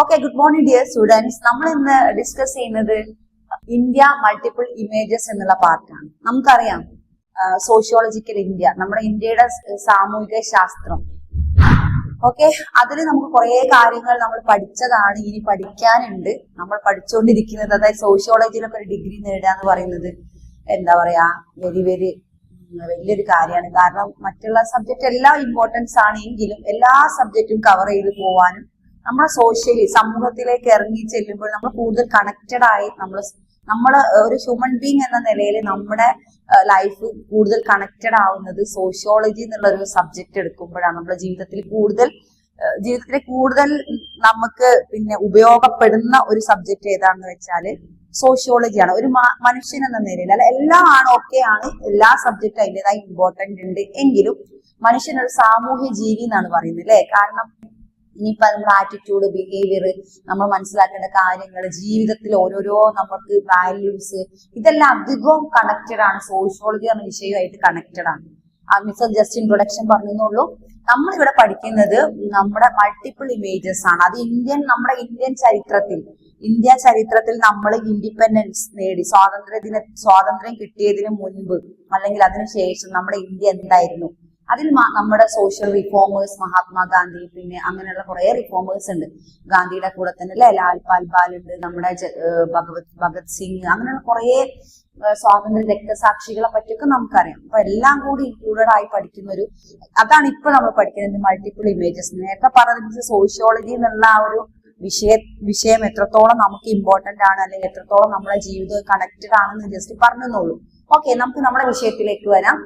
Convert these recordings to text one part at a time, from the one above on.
Okay, good morning dear students. നമ്മൾ ഇന്ന് discuss ചെയ്യുന്നത് ഇന്ത്യ മൾട്ടിപ്പിൾ ഇമേജസ് എന്നുള്ള പാർട്ടാണ്. നമുക്കറിയാം സോഷ്യോളജിക്കൽ ഇന്ത്യ, നമ്മുടെ ഇന്ത്യയുടെ സാമൂഹിക ശാസ്ത്രം. ഓക്കെ, അതിൽ നമുക്ക് കുറെ കാര്യങ്ങൾ നമ്മൾ പഠിച്ചതാണ്, ഇനി പഠിക്കാനുണ്ട്. നമ്മൾ പഠിച്ചുകൊണ്ടിരിക്കുന്നത്, അതായത് സോഷ്യോളജിയിലൊക്കെ ഒരു ഡിഗ്രി നേടുക എന്ന് പറയുന്നത് എന്താ പറയാ വലിയൊരു കാര്യമാണ്. കാരണം മറ്റുള്ള സബ്ജക്റ്റ് എല്ലാം ഇമ്പോർട്ടൻസ് ആണ് എങ്കിലും എല്ലാ സബ്ജക്റ്റും കവർ ചെയ്ത് പോവാനും നമ്മുടെ സോഷ്യലി സമൂഹത്തിലേക്ക് ഇറങ്ങി ചെല്ലുമ്പോൾ നമ്മൾ കൂടുതൽ കണക്റ്റഡ് ആയി നമ്മൾ ഒരു ഹ്യൂമൻ ബീങ് എന്ന നിലയിൽ നമ്മുടെ ലൈഫ് കൂടുതൽ കണക്റ്റഡ് ആവുന്നത് സോഷ്യോളജി എന്നുള്ള ഒരു സബ്ജക്ട് എടുക്കുമ്പോഴാണ്. നമ്മുടെ ജീവിതത്തിൽ കൂടുതൽ നമുക്ക് പിന്നെ ഉപയോഗപ്പെടുന്ന ഒരു സബ്ജക്ട് ഏതാണെന്ന് വെച്ചാല് സോഷ്യോളജിയാണ്. ഒരു മനുഷ്യൻ എന്ന നിലയിൽ അല്ല, എല്ലാം ആണ്, ഓക്കെ ആണ്, എല്ലാ സബ്ജക്റ്റും അതിൻ്റെതായ ഇമ്പോർട്ടന്റ് ഉണ്ട്. എങ്കിലും മനുഷ്യൻ ഒരു സാമൂഹ്യ ജീവി എന്നാണ് പറയുന്നത് അല്ലെ. കാരണം ഇനിയിപ്പോ നമ്മുടെ ആറ്റിറ്റ്യൂഡ്, ബിഹേവിയർ, നമ്മൾ മനസ്സിലാക്കേണ്ട കാര്യങ്ങൾ, ജീവിതത്തിൽ ഓരോരോ നമുക്ക് വാല്യൂസ്, ഇതെല്ലാം അധികവും കണക്റ്റഡ് ആണ്. സോഷ്യോളജി എന്ന വിഷയമായിട്ട് കണക്റ്റഡ് ആണ്. മിസ്റ്റർ ജസ്റ്റ് ഇൻട്രൊഡക്ഷൻ പറഞ്ഞുള്ളൂ. നമ്മളിവിടെ പഠിക്കുന്നത് നമ്മുടെ മൾട്ടിപ്പിൾ ഇമേജസ് ആണ്. അത് നമ്മുടെ ഇന്ത്യൻ ചരിത്രത്തിൽ നമ്മൾ ഇൻഡിപെൻഡൻസ് നേടി സ്വാതന്ത്ര്യം കിട്ടിയതിന് മുൻപ് അല്ലെങ്കിൽ അതിനുശേഷം നമ്മുടെ ഇന്ത്യ എന്തായിരുന്നു, അതിൽ നമ്മുടെ സോഷ്യൽ റിഫോമേഴ്സ്, മഹാത്മാഗാന്ധി, പിന്നെ അങ്ങനെയുള്ള കുറെ റിഫോമേഴ്സ് ഉണ്ട്. ഗാന്ധിയുടെ കൂടെ തന്നെ അല്ലെ ലാൽ പാൽ ഉണ്ട്, നമ്മുടെ ഭഗത് സിംഗ്, അങ്ങനെയുള്ള കുറെ സ്വാതന്ത്ര്യ രക്തസാക്ഷികളെ പറ്റിയൊക്കെ നമുക്കറിയാം. അപ്പൊ എല്ലാം കൂടി ഇൻക്ലൂഡഡ് ആയി പഠിക്കുന്ന അതാണ് ഇപ്പൊ നമ്മൾ പഠിക്കുന്നത്, മൾട്ടിപ്പിൾ ഇമേജസ്. നേരത്തെ പറഞ്ഞത് സോഷ്യോളജി എന്നുള്ള ആ ഒരു വിഷയം എത്രത്തോളം നമുക്ക് ഇമ്പോർട്ടന്റ് ആണ്, അല്ലെങ്കിൽ എത്രത്തോളം നമ്മുടെ ജീവിതം കണക്റ്റഡ് ആണെന്ന് ജസ്റ്റ് പറഞ്ഞെന്നുള്ളൂ. ഓക്കെ, നമുക്ക് നമ്മുടെ വിഷയത്തിലേക്ക് വരാം.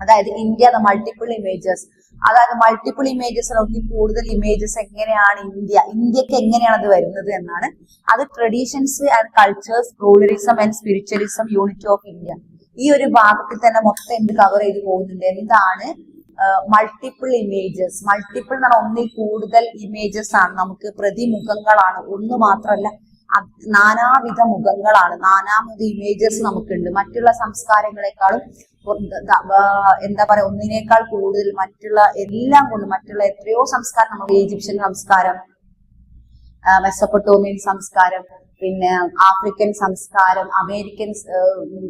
അതായത് ഇന്ത്യ ദ മൾട്ടിപ്പിൾ ഇമേജസ്. അതായത് മൾട്ടിപ്പിൾ ഇമേജസ് നോക്കി കൂടുതൽ ഇമേജസ് എങ്ങനെയാണ് ഇന്ത്യക്ക് എങ്ങനെയാണ് അത് വരുന്നത് എന്നാണ്. അത് traditions and cultures, pluralism and spiritualism, unity of India. ഈ ഒരു ഭാഗത്തിൽ തന്നെ മൊത്തം എന്ത് കവർ ചെയ്ത് പോകുന്നുണ്ട്. എന്താണ് മൾട്ടിപ്പിൾ ഇമേജസ്? മൾട്ടിപ്പിൾ എന്ന് പറഞ്ഞാൽ ഒന്നിൽ കൂടുതൽ ഇമേജസ് ആണ്. നമുക്ക് പ്രതിമുഖങ്ങളാണ്, ഒന്ന് മാത്രമല്ല, നാനാവിധ മുഖങ്ങളാണ്, നാനാവിധ ഇമേജസ് നമുക്കുണ്ട്. മറ്റുള്ള സംസ്കാരങ്ങളെക്കാളും എന്താ പറയാ, ഒന്നിനേക്കാൾ കൂടുതൽ മറ്റുള്ള എല്ലാം കൊണ്ട് മറ്റുള്ള എത്രയോ സംസ്കാരം, നമ്മുടെ ഈജിപ്ഷ്യൻ സംസ്കാരം, മെസ്സപ്പൊട്ടോമിയൻ സംസ്കാരം, പിന്നെ ആഫ്രിക്കൻ സംസ്കാരം, അമേരിക്കൻ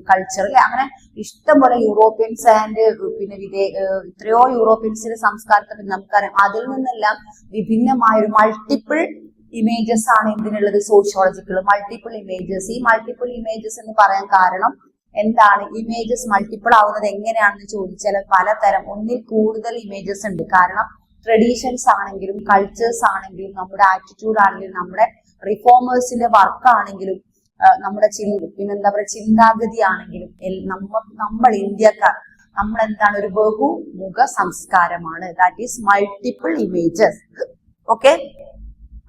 കൾച്ചർ അല്ലെ, അങ്ങനെ ഇഷ്ടംപോലെ യൂറോപ്യൻസ് ആൻഡ് പിന്നെ എത്രയോ യൂറോപ്യൻസിന്റെ സംസ്കാരത്തെ പറ്റി നമുക്കറിയാം. അതിൽ നിന്നെല്ലാം വിഭിന്നമായൊരു മൾട്ടിപ്പിൾ ഇമേജസ് ആണ് എന്തിനുള്ളത്, സോഷ്യോളജിക്കൽ മൾട്ടിപ്പിൾ ഇമേജസ്. ഈ മൾട്ടിപ്പിൾ ഇമേജസ് എന്ന് പറയാൻ കാരണം എന്താണ്? ഇമേജസ് മൾട്ടിപ്പിൾ ആവുന്നത് എങ്ങനെയാണെന്ന് ചോദിച്ചാൽ പലതരം, ഒന്നിൽ കൂടുതൽ ഇമേജസ് ഉണ്ട്. കാരണം ട്രഡീഷൻസ് ആണെങ്കിലും കൾച്ചേഴ്സ് ആണെങ്കിലും നമ്മുടെ ആറ്റിറ്റ്യൂഡ് ആണെങ്കിലും നമ്മുടെ റിഫോമേഴ്സിന്റെ വർക്ക് ആണെങ്കിലും നമ്മുടെ പിന്നെന്താ പറയുക ചിന്താഗതി ആണെങ്കിലും നമ്മൾ ഇന്ത്യക്കാർ നമ്മൾ എന്താണ്, ഒരു ബഹുമുഖ സംസ്കാരമാണ്. That is multiple images. Okay,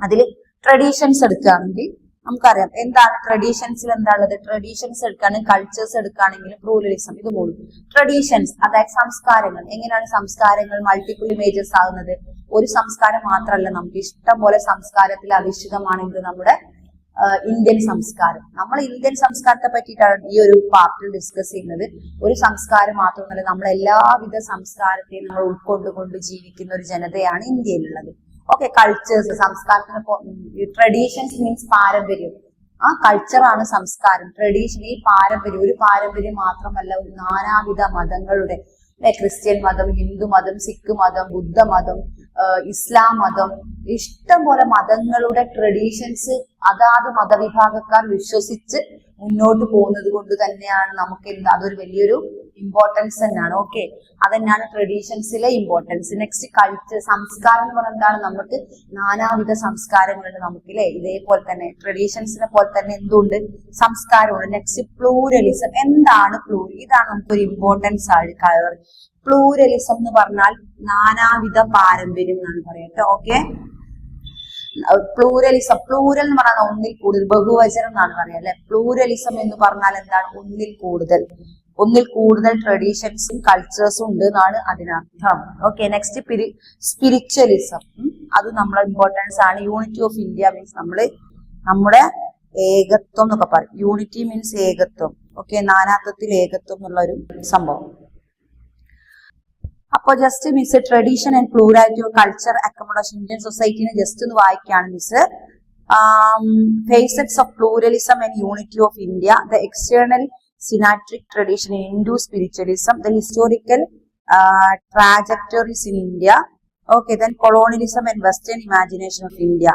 അതിൽ ട്രഡീഷൻസ് എടുക്കുകയാണെങ്കിൽ നമുക്കറിയാം എന്താണ് ട്രഡീഷൻസിൽ എന്താണുള്ളത്. ട്രഡീഷൻസ് എടുക്കുകയാണെങ്കിൽ കൾച്ചേഴ്സ് എടുക്കുകയാണെങ്കിൽ പ്ലൂറലിസം, ഇത് മൂന്നും. ട്രഡീഷൻസ് അതായത് സംസ്കാരങ്ങൾ. എങ്ങനെയാണ് സംസ്കാരങ്ങൾ മൾട്ടിപ്പിൾ ഇമേജസ് ആകുന്നത്? ഒരു സംസ്കാരം മാത്രമല്ല, നമുക്ക് ഇഷ്ടം പോലെ സംസ്കാരത്തിൽ അധിഷ്ഠിതമാണെങ്കിൽ നമ്മുടെ ഇന്ത്യൻ സംസ്കാരം. നമ്മൾ ഇന്ത്യൻ സംസ്കാരത്തെ പറ്റിയിട്ടാണ് ഈ ഒരു പാർട്ടിൽ ഡിസ്കസ് ചെയ്യുന്നത്. ഒരു സംസ്കാരം മാത്രമല്ല, നമ്മൾ എല്ലാവിധ സംസ്കാരത്തെയും നമ്മൾ ഉൾക്കൊണ്ടുകൊണ്ട് ജീവിക്കുന്ന ഒരു ജനതയാണ് ഇന്ത്യയിലുള്ളത്. ഓക്കെ, കൾച്ചേഴ്സ്, സംസ്കാരത്തിന് ട്രഡീഷൻസ് മീൻസ് പാരമ്പര്യം. കൾച്ചറാണ് സംസ്കാരം. ട്രഡീഷൻ ഈ പാരമ്പര്യം, ഒരു പാരമ്പര്യം മാത്രമല്ല, ഒരു നാനാവിധ മതങ്ങളുടെ, ക്രിസ്ത്യൻ മതം, ഹിന്ദു മതം, സിഖ് മതം, ബുദ്ധമതം, ഇസ്ലാം മതം, ഇഷ്ടം പോലെ മതങ്ങളുടെ ട്രഡീഷൻസ് അതാത് മതവിഭാഗക്കാർ വിശ്വസിച്ച് മുന്നോട്ട് പോകുന്നത് കൊണ്ട് തന്നെയാണ് നമുക്ക് അതൊരു വലിയൊരു ഇമ്പോർട്ടൻസ് തന്നെയാണ്. ഓക്കെ, അതന്നെയാണ് ട്രഡീഷൻസിലെ ഇമ്പോർട്ടൻസ്. നെക്സ്റ്റ് കൾച്ചർ, സംസ്കാരം എന്ന് പറഞ്ഞാൽ എന്താണ്? നമുക്ക് നാനാവിധ സംസ്കാരങ്ങളുണ്ട് നമുക്കില്ലേ. ഇതേപോലെ തന്നെ ട്രഡീഷൻസിനെ പോലെ തന്നെ എന്തുണ്ട്, സംസ്കാരമുണ്ട്. നെക്സ്റ്റ് പ്ലൂരലിസം. എന്താണ് ഇതാണ് നമുക്കൊരു ഇമ്പോർട്ടൻസ് ആണ്. പ്ലൂരലിസം എന്ന് പറഞ്ഞാൽ നാനാവിധ പാരമ്പര്യം എന്നാണ് പറയട്ടെ. ഓക്കെ, പ്ലൂരലിസം, പ്ലൂരൽ എന്ന് പറഞ്ഞാൽ ഒന്നിൽ കൂടുതൽ, ബഹുവചനം എന്നാണ് പറയാ അല്ലെ. പ്ലൂരലിസം എന്ന് പറഞ്ഞാൽ എന്താണ്? ഒന്നിൽ കൂടുതൽ ട്രഡീഷൻസും കൾച്ചേഴ്സും ഉണ്ട് എന്നാണ് അതിനർത്ഥം. Okay, next spiritualism. അത് നമ്മളെ ഇമ്പോർട്ടൻസ് ആണ്. യൂണിറ്റി ഓഫ് ഇന്ത്യ മീൻസ് നമ്മുടെ ഏകത്വം എന്നൊക്കെ പറയും. യൂണിറ്റി മീൻസ് ഏകത്വം. ഓക്കെ, നാനാത്വത്തിൽ ഏകത്വം എന്നുള്ള ഒരു സംഭവം. അപ്പൊ just miss tradition and plurality of culture accommodation Indian സൊസൈറ്റിനെ ജസ്റ്റ് ഒന്ന് വായിക്കുകയാണ് miss. Facets of pluralism and unity of India, the external synarchic tradition in Hindu spiritualism, the historical trajectories in India, okay, then colonialism and western imagination of India.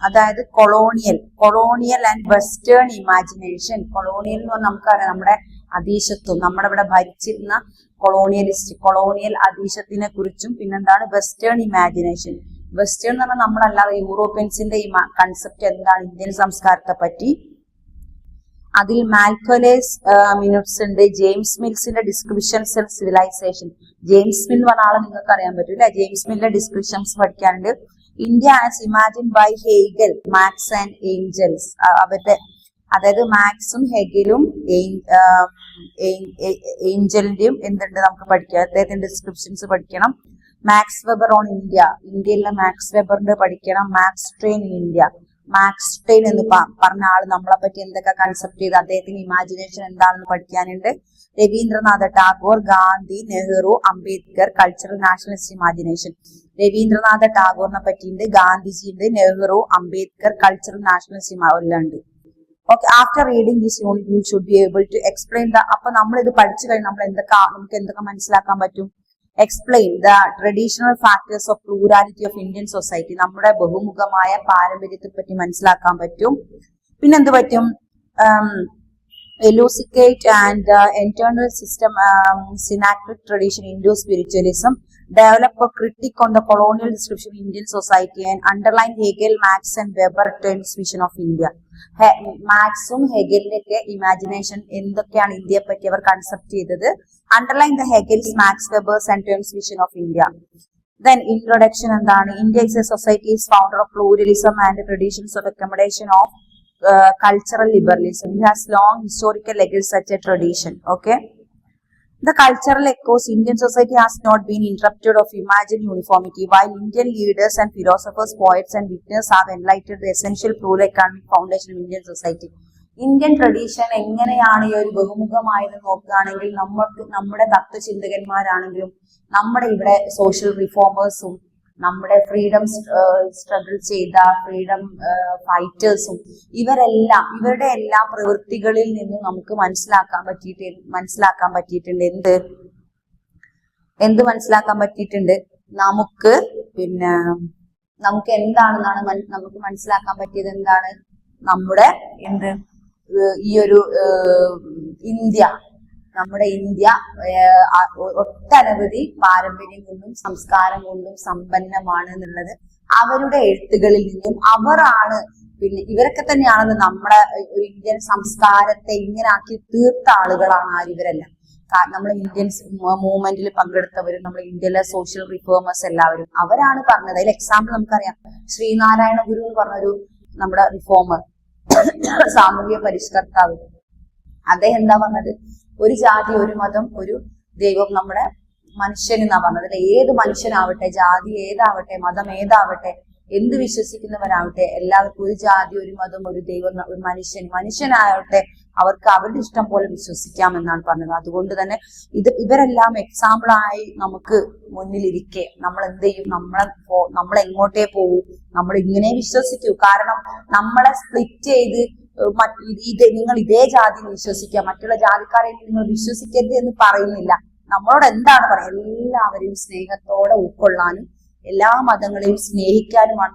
അതായത് colonial and western imagination. Colonial എന്ന് പറഞ്ഞാൽ നമുക്കറിയാം നമ്മുടെ അധീശത്വം, നമ്മുടെ ഇവിടെ ഭരിച്ചിരുന്ന colonial അധീശത്തിനെ കുറിച്ചും പിന്നെന്താണ് വെസ്റ്റേൺ ഇമാജിനേഷൻ. വെസ്റ്റേൺ എന്ന് പറഞ്ഞാൽ നമ്മളല്ലാതെ യൂറോപ്യൻസിന്റെ ഈ കൺസെപ്റ്റ് എന്താണ് ഇന്ത്യൻ സംസ്കാരത്തെ പറ്റി. അതിൽ മാൽക്കോലേസ് മിനുട്സ് ഉണ്ട്, ജെയിംസ് മിൽസിന്റെ descriptions and civilization. James Mill പറഞ്ഞ ആളെ നിങ്ങൾക്ക് അറിയാൻ പറ്റും അല്ലെ, ജെയിംസ് മില്ലിന്റെ ഡിസ്ക്രിപ്ഷൻസ് പഠിക്കാനുണ്ട്. India as imagine by Hegel, Marx and Engels. അവരുടെ അതായത് മാക്സും ഹെഗലും ഏഞ്ചലിന്റെയും എന്തുണ്ട് നമുക്ക് പഠിക്കാം, അദ്ദേഹത്തിന്റെ ഡിസ്ക്രിപ്ഷൻസ് പഠിക്കണം. മാക്സ് വെബർ ഓൺ ഇന്ത്യ, ഇന്ത്യയിലെ മാക്സ് വെബറിന്റെ പഠിക്കണം. Max train in India, Max train എന്ന് പറഞ്ഞ ആള് നമ്മളെ പറ്റി എന്തൊക്കെ കൺസെപ്റ്റ് ചെയ്ത് അദ്ദേഹത്തിന് ഇമാജിനേഷൻ എന്താണെന്ന് പഠിക്കാനുണ്ട്. Rabindranath Tagore, Gandhi, Nehru, Ambedkar, cultural nationalist imagination. Rabindranath ടാഗോറിനെ പറ്റിയുണ്ട്, ഗാന്ധിജി ഉണ്ട്, നെഹ്റു, അംബേദ്കർ, കൾച്ചറൽ നാഷണലിസ്റ്റ് എല്ലാം ഉണ്ട്. Okay, after reading this unit you should be able to explain the. അപ്പൊ നമ്മൾ ഇത് പഠിച്ചു കഴിഞ്ഞാൽ നമുക്ക് എന്തൊക്കെ മനസ്സിലാക്കാൻ പറ്റും? Explain the traditional factors of plurality of Indian society. നമ്മുടെ ബഹുമുഖമായ പാരമ്പര്യത്തെ പറ്റി മനസ്സിലാക്കാൻ പറ്റും. പിന്നെന്ത് പറ്റും? elucidate and internal system synarchic tradition Indo spiritualism, develop a critique on the colonial description of Indian society and underline Hegel, Marx and Weber terms vision of India. മാക്സും ഹെഗലിന്റെ ഇമാജിനേഷൻ എന്തൊക്കെയാണ് ഇന്ത്യയെ പറ്റി അവർ കൺസെപ്റ്റ് ചെയ്തത്. Underline the Hegel's, Marx, Weber's and terms vision of India. Then introduction എന്താണ്? India is a society is founder of pluralism and traditions of accommodation of cultural liberalism. It has long historical legacy such a tradition. Okay, the cultural echoes Indian society has not been interrupted of imagined uniformity. While Indian leaders and philosophers, poets and witnesses have enlightened the essential plural economic foundation of Indian society. Indian tradition എങ്ങനെയാണ് ഈ ഒരു ബഹുമുഖമായത് നോക്കുകയാണെങ്കിൽ നമ്മുടെ തത്വചിന്തകന്മാരാണെങ്കിലും നമ്മുടെ ഇവിടെ social റിഫോമേഴ്സും നമ്മുടെ freedom struggle ചെയ്ത freedom ഫൈറ്റേഴ്സും ഇവരുടെ എല്ലാ പ്രവൃത്തികളിൽ നിന്നും നമുക്ക് മനസ്സിലാക്കാൻ പറ്റിയിട്ടുണ്ട് എന്ത് മനസ്സിലാക്കാൻ പറ്റിയിട്ടുണ്ട്? നമുക്ക് എന്താണെന്നാണ് നമുക്ക് മനസ്സിലാക്കാൻ പറ്റിയത് എന്താണ്? നമ്മുടെ ഈ ഒരു നമ്മുടെ ഇന്ത്യ ഒട്ടനവധി പാരമ്പര്യം കൊണ്ടും സംസ്കാരം കൊണ്ടും സമ്പന്നമാണ് എന്നുള്ളത് അവരുടെ എഴുത്തുകളിൽ നിന്നും ഇവരൊക്കെ തന്നെയാണെന്ന് നമ്മുടെ ഒരു ഇന്ത്യൻ സംസ്കാരത്തെ ഇങ്ങനെ ആക്കി തീർത്ത ആളുകളാണ് ഇവരെല്ലാം. നമ്മൾ ഇന്ത്യൻ മൂവ്മെന്റിൽ പങ്കെടുത്തവരും നമ്മുടെ ഇന്ത്യയിലെ സോഷ്യൽ റിഫോമേഴ്സ് എല്ലാവരും അവരാണ് പറഞ്ഞത്. അതിൽ എക്സാമ്പിൾ നമുക്കറിയാം, ശ്രീനാരായണ ഗുരു എന്ന് പറഞ്ഞൊരു നമ്മുടെ റിഫോമർ, സാമൂഹിക പരിഷ്കർത്താവ്. അദ്ദേഹം എന്താ പറഞ്ഞത്? ഒരു ജാതി, ഒരു മതം, ഒരു ദൈവം, നമ്മുടെ മനുഷ്യൻ എന്നാ പറഞ്ഞത്. ഏത് മനുഷ്യനാവട്ടെ, ജാതി ഏതാവട്ടെ, മതം ഏതാവട്ടെ, എന്ത് വിശ്വസിക്കുന്നവരാവട്ടെ, എല്ലാവർക്കും ഒരു ജാതി, ഒരു മതം, ഒരു ദൈവം, ഒരു മനുഷ്യനാവട്ടെ, അവർക്ക് അവരുടെ ഇഷ്ടം പോലെ വിശ്വസിക്കാമെന്നാണ് പറഞ്ഞത്. അതുകൊണ്ട് തന്നെ ഇവരെല്ലാം എക്സാമ്പിളായി നമുക്ക് മുന്നിലിരിക്കെ നമ്മൾ എന്ത് ചെയ്യും? നമ്മൾ എങ്ങോട്ടേ പോവും? നമ്മൾ ഇങ്ങനെ വിശ്വസിക്കൂ. കാരണം നമ്മളെ സ്പ്ലിറ്റ് ചെയ്ത് നിങ്ങൾ ഇതേ ജാതി വിശ്വസിക്കുക, മറ്റുള്ള ജാതിക്കാരെ നിങ്ങൾ വിശ്വസിക്കരുത് എന്ന് പറയുന്നില്ല. നമ്മളോട് എന്താണ് പറയുക? എല്ലാവരെയും സ്നേഹത്തോടെ ഉൾക്കൊള്ളാനും എല്ലാ മതങ്ങളെയും സ്നേഹിക്കാനുമാണ്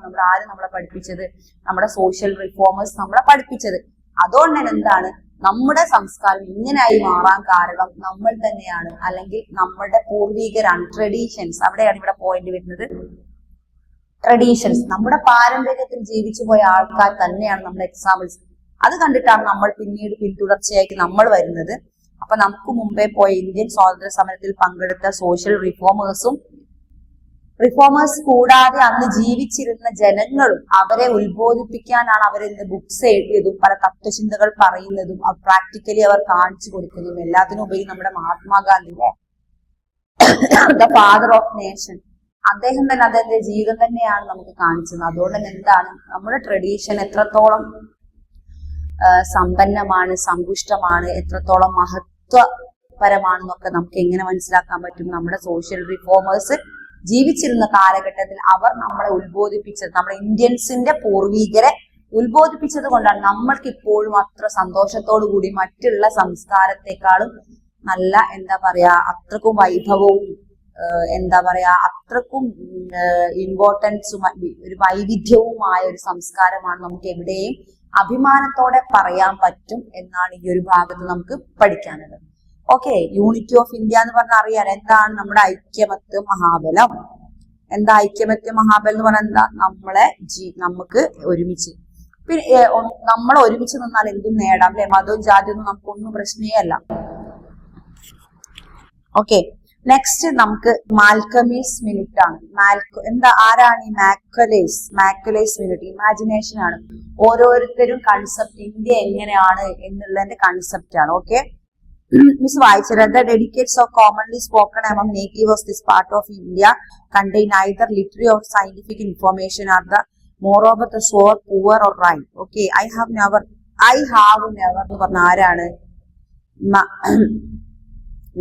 നമ്മളെ പഠിപ്പിച്ചത്. നമ്മുടെ സോഷ്യൽ റിഫോമേഴ്സ് നമ്മളെ പഠിപ്പിച്ചത്. അതുകൊണ്ട് തന്നെ എന്താണ്, നമ്മുടെ സംസ്കാരം ഇങ്ങനെയായി മാറാൻ കാരണം നമ്മൾ തന്നെയാണ്, അല്ലെങ്കിൽ നമ്മുടെ പൂർവികരാണ്. ട്രഡീഷൻസ്, അവിടെയാണ് ഇവിടെ പോയിന്റ് വരുന്നത്. ട്രഡീഷൻസ്, നമ്മുടെ പാരമ്പര്യത്തിൽ ജീവിച്ചു പോയ ആൾക്കാർ തന്നെയാണ് നമ്മുടെ എക്സാമ്പിൾസ്. അത് കണ്ടിട്ടാണ് നമ്മൾ പിന്നീട് പിന്തുടർച്ചയായിട്ട് നമ്മൾ വരുന്നത്. അപ്പൊ നമുക്ക് മുമ്പേ പോയ ഇന്ത്യൻ സ്വാതന്ത്ര്യ സമരത്തിൽ പങ്കെടുത്ത സോഷ്യൽ റിഫോമേഴ്സ് കൂടാതെ അന്ന് ജീവിച്ചിരുന്ന ജനങ്ങളും അവരെ ഉത്ബോധിപ്പിക്കാനാണ് അവരിന്ന് ബുക്സ് എഴുതിയതും പല തത്വചിന്തകൾ പറയുന്നതും പ്രാക്ടിക്കലി അവർ കാണിച്ചു കൊടുക്കുന്നതും. എല്ലാത്തിനും ഉപരി നമ്മുടെ മഹാത്മാഗാന്ധിയുടെ ദ ഫാദർ ഓഫ് നേഷൻ, അദ്ദേഹം തന്നെ അദ്ദേഹത്തിന്റെ ജീവിതം തന്നെയാണ് നമുക്ക് കാണിച്ചത്. അതുകൊണ്ട് തന്നെ എന്താണ്, നമ്മുടെ ട്രഡീഷൻ എത്രത്തോളം സമ്പന്നമാണ്, സമ്പുഷ്ടമാണ്, എത്രത്തോളം പരമാണെന്നൊക്കെ നമുക്ക് എങ്ങനെ മനസ്സിലാക്കാൻ പറ്റും? നമ്മുടെ സോഷ്യൽ റിഫോമേഴ്സ് ജീവിച്ചിരുന്ന കാലഘട്ടത്തിൽ അവർ നമ്മളെ ഉത്ബോധിപ്പിച്ചത്, നമ്മുടെ ഇന്ത്യൻസിന്റെ പൂർവികരെ ഉത്ബോധിപ്പിച്ചത് കൊണ്ടാണ് നമ്മൾക്ക് ഇപ്പോഴും അത്ര സന്തോഷത്തോടു കൂടി മറ്റുള്ള സംസ്കാരത്തെക്കാളും നല്ല എന്താ പറയാ അത്രക്കും വൈഭവവും എന്താ പറയാ അത്രക്കും ഇമ്പോർട്ടൻസും ഒരു വൈവിധ്യവുമായ ഒരു സംസ്കാരമാണ് നമുക്ക് എവിടെയും അഭിമാനത്തോടെ പറയാൻ പറ്റും എന്നാണ് ഈ ഒരു ഭാഗത്ത് നമുക്ക് പഠിക്കാനുള്ളത്. ഓക്കെ, യൂണിറ്റി ഓഫ് ഇന്ത്യ എന്ന് പറഞ്ഞാൽ അറിയാൻ എന്താണ് നമ്മുടെ ഐക്യമത്യ മഹാബലം. എന്താ ഐക്യമത്യ മഹാബലം എന്ന് പറഞ്ഞാൽ എന്താ? നമുക്ക് ഒരുമിച്ച് പിന്നെ നമ്മൾ ഒരുമിച്ച് നിന്നാൽ എന്തും നേടാം അല്ലെ? മതവും ജാതിയൊന്നും നമുക്കൊന്നും പ്രശ്നമേ അല്ല. ഓക്കെ, നെക്സ്റ്റ് നമുക്ക് മാൽക്കമീസ് മിനിറ്റ് ആണ്. ആരാണ് ഈ മാക്കുലേസ് മിനിറ്റ്? ഇമാജിനേഷൻ ആണ്. ഓരോരുത്തരും കൺസെപ്റ്റ് ഇന്ത്യ എങ്ങനെയാണ് എന്നുള്ളതിന്റെ കൺസെപ്റ്റ് ആണ്. ഓക്കെ, മിസ് വായിച്ചത് the dedicates of commonly spoken among native of this part of India contain either literary or scientific information are the moreover the sore poor or right. Okay, I have never എന്ന് പറഞ്ഞ ആരാണ്?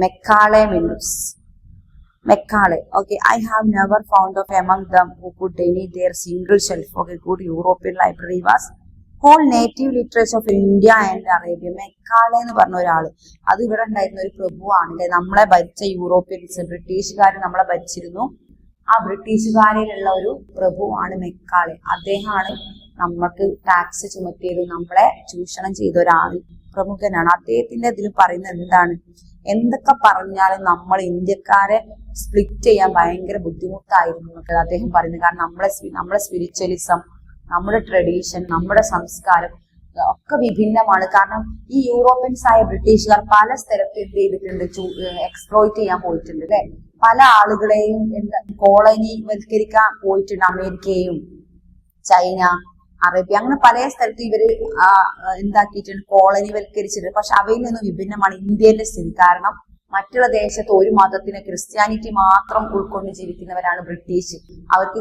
Macaulay minutes. Macaulay. Okay, I have never found of among them who could deny their single shelf. Okay, good European library was whole native literature of India and Arabia. Macaulay എന്ന് പറഞ്ഞ ഒരാള്, അത് ഇവിടെ ഉണ്ടായിരുന്ന ഒരു പ്രഭുവാണ് അല്ലെ. നമ്മളെ ഭരിച്ച യൂറോപ്യൻസ്, ബ്രിട്ടീഷുകാർ നമ്മളെ ഭരിച്ചിരുന്നു. ആ ബ്രിട്ടീഷുകാരിലുള്ള ഒരു പ്രഭുവാണ് മെക്കാളെ. അദ്ദേഹമാണ് നമ്മൾക്ക് ടാക്സ് ചുമത്തിയത്, നമ്മളെ ചൂഷണം ചെയ്ത ഒരാൾ പ്രമുഖനാണ്. അദ്ദേഹത്തിന്റെ ഇതിൽ പറയുന്നത് എന്താണ്? എന്തൊക്കെ പറഞ്ഞാലും നമ്മൾ ഇന്ത്യക്കാരെ സ്പ്ലിറ്റ് ചെയ്യാൻ ഭയങ്കര ബുദ്ധിമുട്ടായിരുന്നു എന്നൊക്കെ അദ്ദേഹം പറയുന്നത്. കാരണം നമ്മളെ സ്പിരിച്വലിസം, നമ്മുടെ ട്രഡീഷൻ, നമ്മുടെ സംസ്കാരം ഒക്കെ വിഭിന്നമാണ്. കാരണം ഈ യൂറോപ്യൻസ് ആയ ബ്രിട്ടീഷുകാർ പല സ്ഥലത്ത് എന്ത് ചെയ്തിട്ടുണ്ട്? എക്സ്പ്ലോയിറ്റ് ചെയ്യാൻ പോയിട്ടുണ്ട് അല്ലെ. പല ആളുകളെയും കോളനിവൽക്കരിക്കാൻ പോയിട്ടുണ്ട്. അമേരിക്കയും ചൈന, അറേബ്യ, അങ്ങനെ പല സ്ഥലത്തും ഇവര് എന്താക്കിയിട്ടുണ്ട്? കോളനിവൽക്കരിച്ചിട്ടുണ്ട്. പക്ഷെ അവയിൽ നിന്നും വിഭിന്നമാണ് ഇന്ത്യയിലെ സ്ഥിതി. കാരണം മറ്റുള്ള ദേശത്ത് ഒരു മതത്തിന്, ക്രിസ്ത്യാനിറ്റി മാത്രം ഉൾക്കൊണ്ട് ജീവിക്കുന്നവരാണ് ബ്രിട്ടീഷ്. അവർക്ക്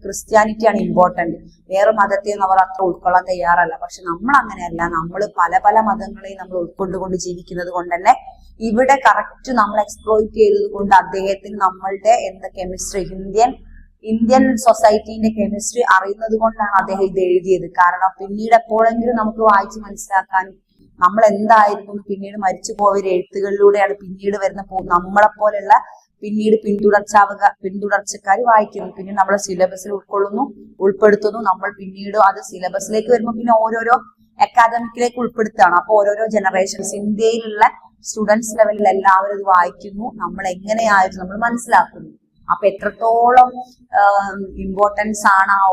ക്രിസ്ത്യാനിറ്റിയാണ് ഇമ്പോർട്ടന്റ്. വേറെ മതത്തെയും അവർ അത്ര ഉൾക്കൊള്ളാൻ തയ്യാറല്ല. പക്ഷെ നമ്മൾ അങ്ങനെയല്ല. നമ്മൾ പല പല മതങ്ങളെയും നമ്മൾ ഉൾക്കൊണ്ടുകൊണ്ട് ജീവിക്കുന്നത് കൊണ്ട് തന്നെ ഇവിടെ കറക്റ്റ് നമ്മൾ എക്സ്പ്ലോയിറ്റ് ചെയ്തത് കൊണ്ട് അദ്ദേഹത്തിന് നമ്മളുടെ കെമിസ്ട്രി, ഇന്ത്യൻ സൊസൈറ്റീന്റെ കെമിസ്ട്രി അറിയുന്നത് കൊണ്ടാണ് അദ്ദേഹം ഇത് എഴുതിയത്. കാരണം പിന്നീട് എപ്പോഴെങ്കിലും നമുക്ക് വായിച്ച് മനസ്സിലാക്കാൻ നമ്മൾ എന്തായിരുന്നു പിന്നീട് മരിച്ചു പോയ എഴുത്തുകളിലൂടെയാണ് പിന്നീട് വരുന്ന നമ്മളെ പോലെയുള്ള പിന്നീട് പിന്തുടർച്ചക്കാർ വായിക്കുന്നു. പിന്നീട് നമ്മളെ സിലബസിൽ ഉൾപ്പെടുത്തുന്നു. നമ്മൾ പിന്നീട് അത് സിലബസിലേക്ക് വരുമ്പോൾ പിന്നെ ഓരോരോ അക്കാദമിക്കിലേക്ക് ഉൾപ്പെടുത്തുകയാണ്. അപ്പൊ ഓരോരോ ജനറേഷൻസ് ഇന്ത്യയിലുള്ള സ്റ്റുഡൻസ് ലെവലിൽ എല്ലാവരും ഇത് വായിക്കുന്നു. നമ്മൾ എങ്ങനെയായിരുന്നു നമ്മൾ മനസ്സിലാക്കുന്നു. അപ്പൊ എത്രത്തോളം ഇമ്പോർട്ടൻസ് ആണ് ആ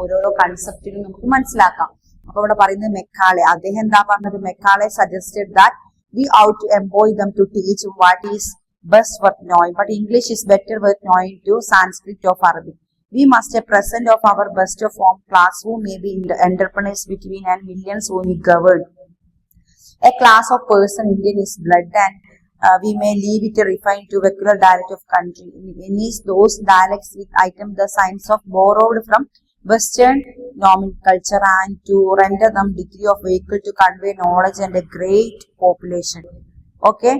ഓരോരോ കൺസെപ്റ്റിലും നമുക്ക് മനസ്സിലാക്കാം. അപ്പൊ ഇവിടെ പറയുന്നത് മെക്കാളെ, അദ്ദേഹം എന്താ പറഞ്ഞത്? Macaulay suggested that we ought to employ them to teach what is best worth knowing, but English is better worth knowing to Sanskrit of Arabic. We must a present of our best of form class who may be in the enterprise between and millions whom we govern. A class of person Indian is blood and we may leave it refined to vehicular dialect of country. In those dialects with item the signs of borrowed from Western nomenclature and to render them degree of vehicle to convey knowledge and a great population. Okay.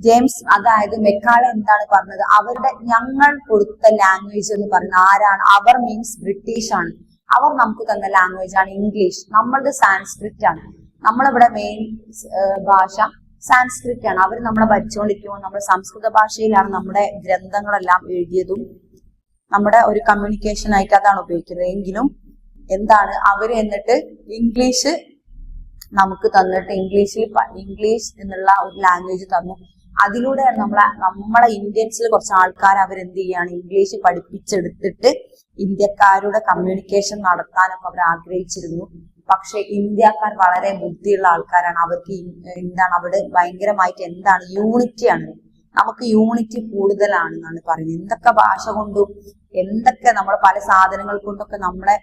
James, അതായത് Macaulay എന്താണ് പറഞ്ഞത്? ഞങ്ങൾ കൊടുത്ത language എന്ന് പറഞ്ഞ ആരാണ്? അവർ means British ആണ്. അവർ നമുക്ക് തന്ന ലാംഗ്വേജ് ആണ് ഇംഗ്ലീഷ്. നമ്മളുടെ സാൻസ്ക്രിറ്റ് ആണ്. നമ്മളിവിടെ മെയിൻ ഭാഷ സാൻസ്ക്രിറ്റ് ആണ്. അവർ നമ്മളെ ഭരിച്ചുകൊണ്ടിരിക്കുമ്പോൾ നമ്മൾ സംസ്കൃത ഭാഷയിലാണ് നമ്മുടെ ഗ്രന്ഥങ്ങളെല്ലാം എഴുതിയതും നമ്മുടെ ഒരു കമ്മ്യൂണിക്കേഷൻ ആയിട്ട് അതാണ് ഉപയോഗിക്കുന്നത്. എങ്കിലും എന്താണ് അവര് എന്നിട്ട് ഇംഗ്ലീഷ് നമുക്ക് തന്നിട്ട് ഇംഗ്ലീഷ് എന്നുള്ള ഒരു ലാംഗ്വേജ് തന്നു. അതിലൂടെയാണ് നമ്മളെ ഇന്ത്യൻസിൽ കുറച്ച് ആൾക്കാർ അവരെന്ത് ചെയ്യാണ്? ഇംഗ്ലീഷ് പഠിപ്പിച്ചെടുത്തിട്ട് ഇന്ത്യക്കാരുടെ കമ്മ്യൂണിക്കേഷൻ നടത്താനൊക്കെ അവർ ആഗ്രഹിച്ചിരുന്നു. പക്ഷെ ഇന്ത്യക്കാർ വളരെ ബുദ്ധിയുള്ള ആൾക്കാരാണ്. അവർക്ക് അവിടെ ഭയങ്കരമായിട്ട് യൂണിറ്റിയാണ്. നമുക്ക് യൂണിറ്റി കൂടുതലാണെന്നാണ് പറയുന്നത്. എന്തൊക്കെ ഭാഷ കൊണ്ടും എന്തൊക്കെ നമ്മൾ പല സാധനങ്ങൾ കൊണ്ടൊക്കെ നമ്മളെ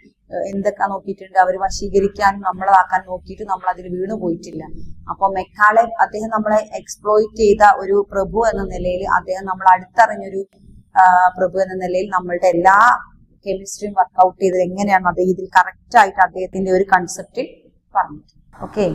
എന്തൊക്കെ നോക്കിയിട്ടുണ്ട്, അവർ വശീകരിക്കാനും നമ്മളതാക്കാൻ നോക്കിയിട്ട് നമ്മൾ അതിൽ വീണു പോയിട്ടില്ല. അപ്പൊ മെക്കാളെ അദ്ദേഹം നമ്മളെ എക്സ്പ്ലോയിറ്റ് ചെയ്ത ഒരു പ്രഭു എന്ന നിലയിൽ, അദ്ദേഹം നമ്മൾ അടുത്തറിഞ്ഞൊരു പ്രഭു എന്ന നിലയിൽ നമ്മളുടെ എല്ലാ കെമിസ്ട്രിയും വർക്ക്ഔട്ട് ചെയ്തത് എങ്ങനെയാണ് അദ്ദേഹം ഇതിൽ കറക്റ്റ് ആയിട്ട് അദ്ദേഹത്തിന്റെ ഒരു കൺസെപ്റ്റ് പറഞ്ഞിട്ട്. ഓക്കെ.